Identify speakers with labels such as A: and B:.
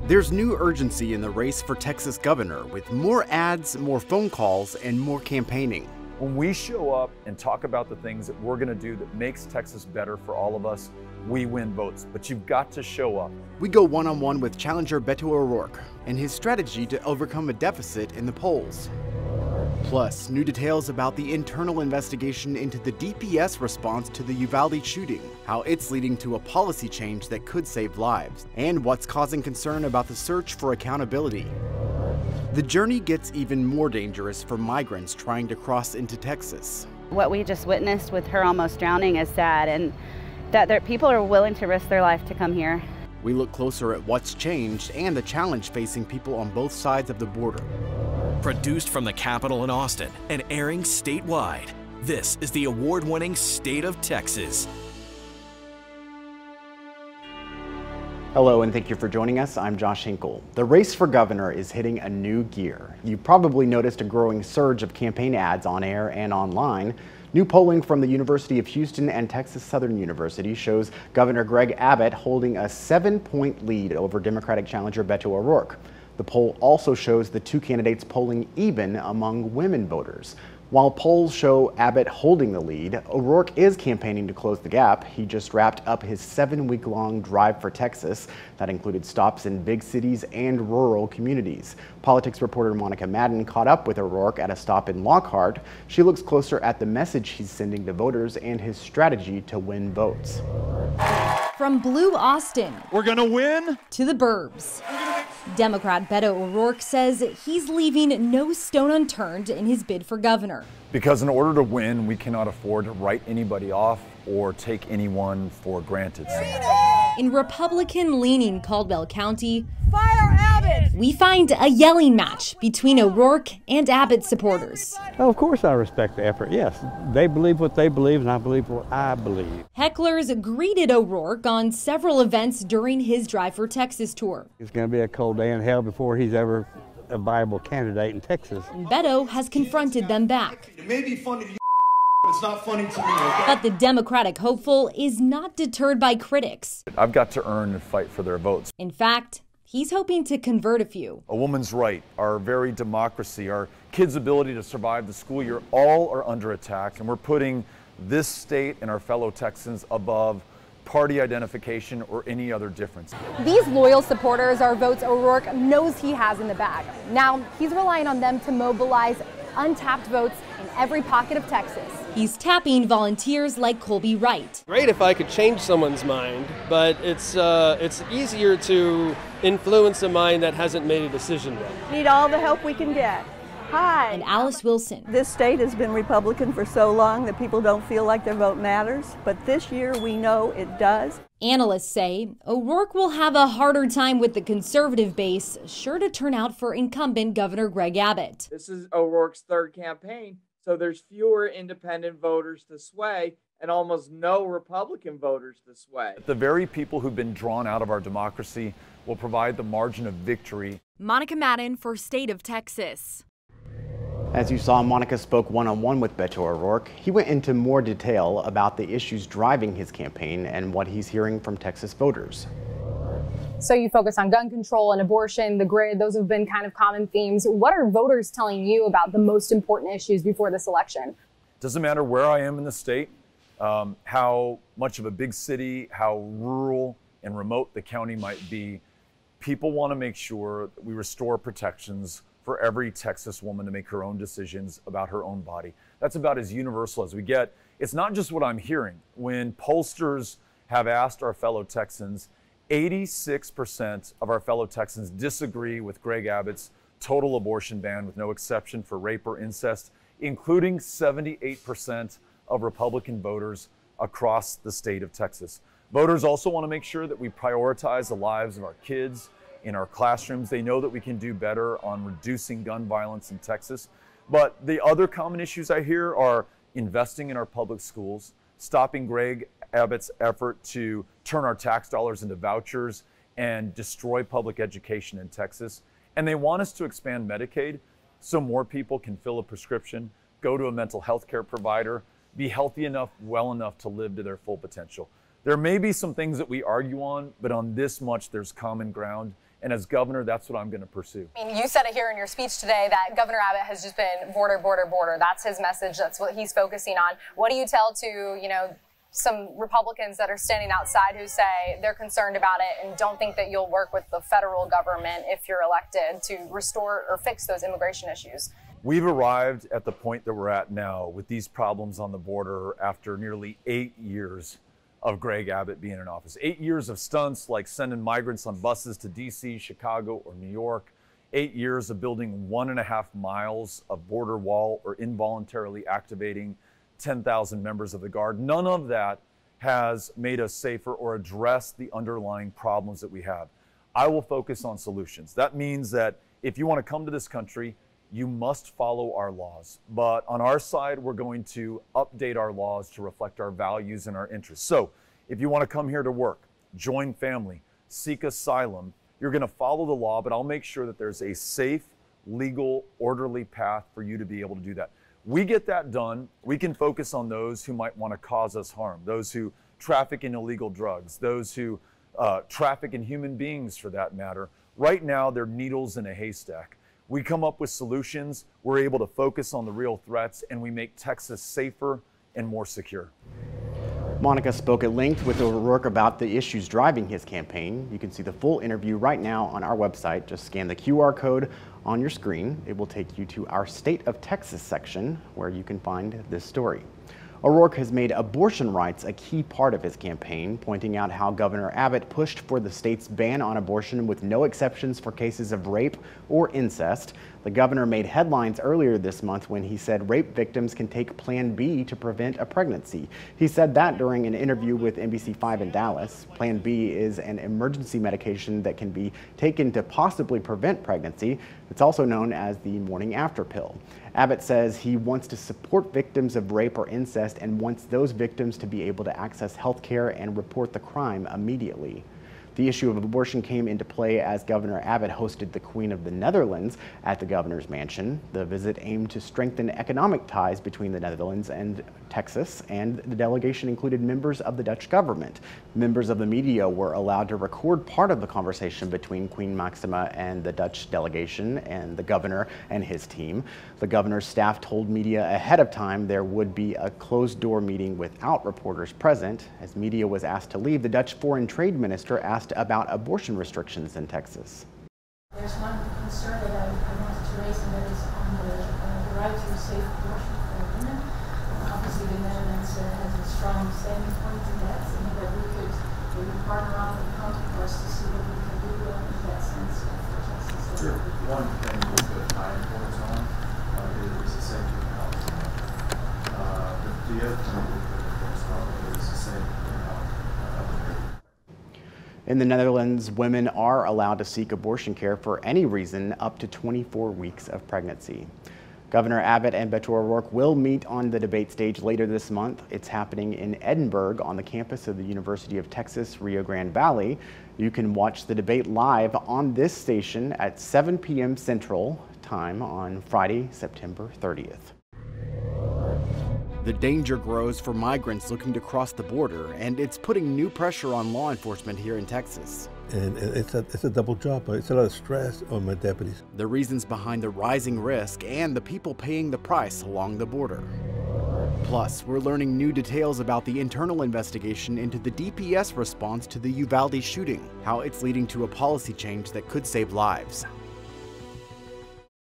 A: There's new urgency in the race for Texas governor, with more ads, more phone calls, and more campaigning.
B: When we show up and talk about the things that we're going to do that makes Texas better for all of us, we win votes. But you've got to show up.
A: We go one-on-one with challenger Beto O'Rourke and his strategy to overcome a deficit in the polls. Plus, new details about the internal investigation into the DPS response to the Uvalde shooting, how it's leading to a policy change that could save lives, and what's causing concern about the search for accountability. The journey gets even more dangerous for migrants trying to cross into Texas.
C: What we just witnessed with her almost drowning is sad, and that people are willing to risk their life to come here.
A: We look closer at what's changed and the challenge facing people on both sides of the border.
D: Produced from the Capitol in Austin and airing statewide, this is the award-winning State of Texas.
A: Hello and thank you for joining us. I'm Josh Hinkle. The race for governor is hitting a new gear. You probably noticed a growing surge of campaign ads on air and online. New polling from the University of Houston and Texas Southern University shows Governor Greg Abbott holding a 7-point lead over Democratic challenger Beto O'Rourke. The poll also shows the two candidates polling even among women voters. While polls show Abbott holding the lead, O'Rourke is campaigning to close the gap. He just wrapped up his 7-week-long drive for Texas. That included stops in big cities and rural communities. Politics reporter Monica Madden caught up with O'Rourke at a stop in Lockhart. She looks closer at the message he's sending to voters and his strategy to win votes.
E: From Blue Austin,
B: We're going to win.
E: to the burbs, Democrat Beto O'Rourke says he's leaving no stone unturned in his bid for governor.
B: Because in order to win, we cannot afford to write anybody off or take anyone for granted.
E: In Republican-leaning Caldwell County,
F: Fire Abbott!
E: we find a yelling match between O'Rourke and Abbott supporters.
G: Oh, of course I respect the effort, yes. They believe what they believe and I believe what I believe.
E: Hecklers greeted O'Rourke on several events during his Drive for Texas tour.
G: It's going to be a cold day in hell before he's ever a viable candidate in Texas.
E: And Beto has confronted them back.
H: It may be funny to you, but it's not funny to me, okay?
E: But the Democratic hopeful is not deterred by critics.
B: I've got to earn and fight for their votes.
E: In fact, he's hoping to convert a few.
B: A woman's right, our very democracy, our kids' ability to survive the school year, all are under attack. And we're putting this state and our fellow Texans above party identification or any other difference.
I: These loyal supporters are votes O'Rourke knows he has in the bag. Now, he's relying on them to mobilize untapped votes in every pocket of Texas.
E: He's tapping volunteers like Colby Wright.
J: Great if I could change someone's mind, but it's easier to influence a mind that hasn't made a decision yet.
F: Need all the help we can get. Hi.
E: And Alice Wilson.
F: This state has been Republican for so long that people don't feel like their vote matters, but this year we know it does.
E: Analysts say O'Rourke will have a harder time with the conservative base, sure to turn out for incumbent Governor Greg Abbott.
K: This is O'Rourke's third campaign, so there's fewer independent voters to sway and almost no Republican voters to sway.
B: The very people who've been drawn out of our democracy will provide the margin of victory.
E: Monica Madden for State of Texas.
A: As you saw, Monica spoke one-on-one with Beto O'Rourke. He went into more detail about the issues driving his campaign and what he's hearing from Texas voters.
I: So you focus on gun control and abortion, the grid, those have been kind of common themes. What are voters telling you about the most important issues before this election?
B: Doesn't matter where I am in the state, how much of a big city, how rural and remote the county might be, people want to make sure that we restore protections for every Texas woman to make her own decisions about her own body. That's about as universal as we get. It's not just what I'm hearing. When pollsters have asked our fellow Texans, 86% of our fellow Texans disagree with Greg Abbott's total abortion ban with no exception for rape or incest, including 78% of Republican voters across the state of Texas. Voters also want to make sure that we prioritize the lives of our kids in our classrooms. They know that we can do better on reducing gun violence in Texas. But the other common issues I hear are investing in our public schools, stopping Greg Abbott's effort to turn our tax dollars into vouchers and destroy public education in Texas. And they want us to expand Medicaid so more people can fill a prescription, go to a mental health care provider, be healthy enough, well enough to live to their full potential. There may be some things that we argue on, but on this much there's common ground. And as governor, that's what I'm going to pursue.
I: I mean, you said it here in your speech today that Governor Abbott has just been border, border, border. That's his message. That's what he's focusing on. What do you tell to, some Republicans that are standing outside who say they're concerned about it and don't think that you'll work with the federal government if you're elected to restore or fix those immigration issues?
B: We've arrived at the point that we're at now with these problems on the border after nearly 8 years of Greg Abbott being in office. 8 years of stunts like sending migrants on buses to DC, Chicago, or New York. 8 years of building 1.5 miles of border wall or involuntarily activating 10,000 members of the Guard. None of that has made us safer or addressed the underlying problems that we have. I will focus on solutions. That means that if you want to come to this country, you must follow our laws. But on our side, we're going to update our laws to reflect our values and our interests. So if you want to come here to work, join family, seek asylum, you're going to follow the law, but I'll make sure that there's a safe, legal, orderly path for you to be able to do that. We get that done, we can focus on those who might want to cause us harm, those who traffic in illegal drugs, those who traffic in human beings for that matter. Right now, they're needles in a haystack. We come up with solutions, we're able to focus on the real threats, and we make Texas safer and more secure.
A: Monica spoke at length with O'Rourke about the issues driving his campaign. You can see the full interview right now on our website. Just scan the QR code on your screen. It will take you to our State of Texas section where you can find this story. O'Rourke has made abortion rights a key part of his campaign, pointing out how Governor Abbott pushed for the state's ban on abortion with no exceptions for cases of rape or incest. The governor made headlines earlier this month when he said rape victims can take Plan B to prevent a pregnancy. He said that during an interview with NBC5 in Dallas. Plan B is an emergency medication that can be taken to possibly prevent pregnancy. It's also known as the morning after pill. Abbott says he wants to support victims of rape or incest and wants those victims to be able to access health care and report the crime immediately. The issue of abortion came into play as Governor Abbott hosted the Queen of the Netherlands at the governor's mansion. The visit aimed to strengthen economic ties between the Netherlands and Texas, and the delegation included members of the Dutch government. Members of the media were allowed to record part of the conversation between Queen Maxima and the Dutch delegation and the governor and his team. The governor's staff told media ahead of time there would be a closed-door meeting without reporters present. As media was asked to leave, the Dutch foreign trade minister asked about abortion restrictions in Texas.
L: There's one concern that I wanted to raise, and that is on the right to a safe abortion for women. Obviously, the Netherlands has a strong standing point in that, and that we could maybe partner on with counterparts to see what we can do in that sense for Texas.
M: Sure. One thing we put high importance on is the safety of health. The other thing we put importance on is the safety of health of the baby.
A: In the Netherlands, women are allowed to seek abortion care for any reason up to 24 weeks of pregnancy. Governor Abbott and Beto O'Rourke will meet on the debate stage later this month. It's happening in Edinburgh on the campus of the University of Texas, Rio Grande Valley. You can watch the debate live on this station at 7 p.m. Central Time on Friday, September 30th. The danger grows for migrants looking to cross the border, and it's putting new pressure on law enforcement here in Texas.
N: And it's a double job. It's a lot of stress on my deputies.
A: The reasons behind the rising risk and the people paying the price along the border. Plus, we're learning new details about the internal investigation into the DPS response to the Uvalde shooting, how it's leading to a policy change that could save lives.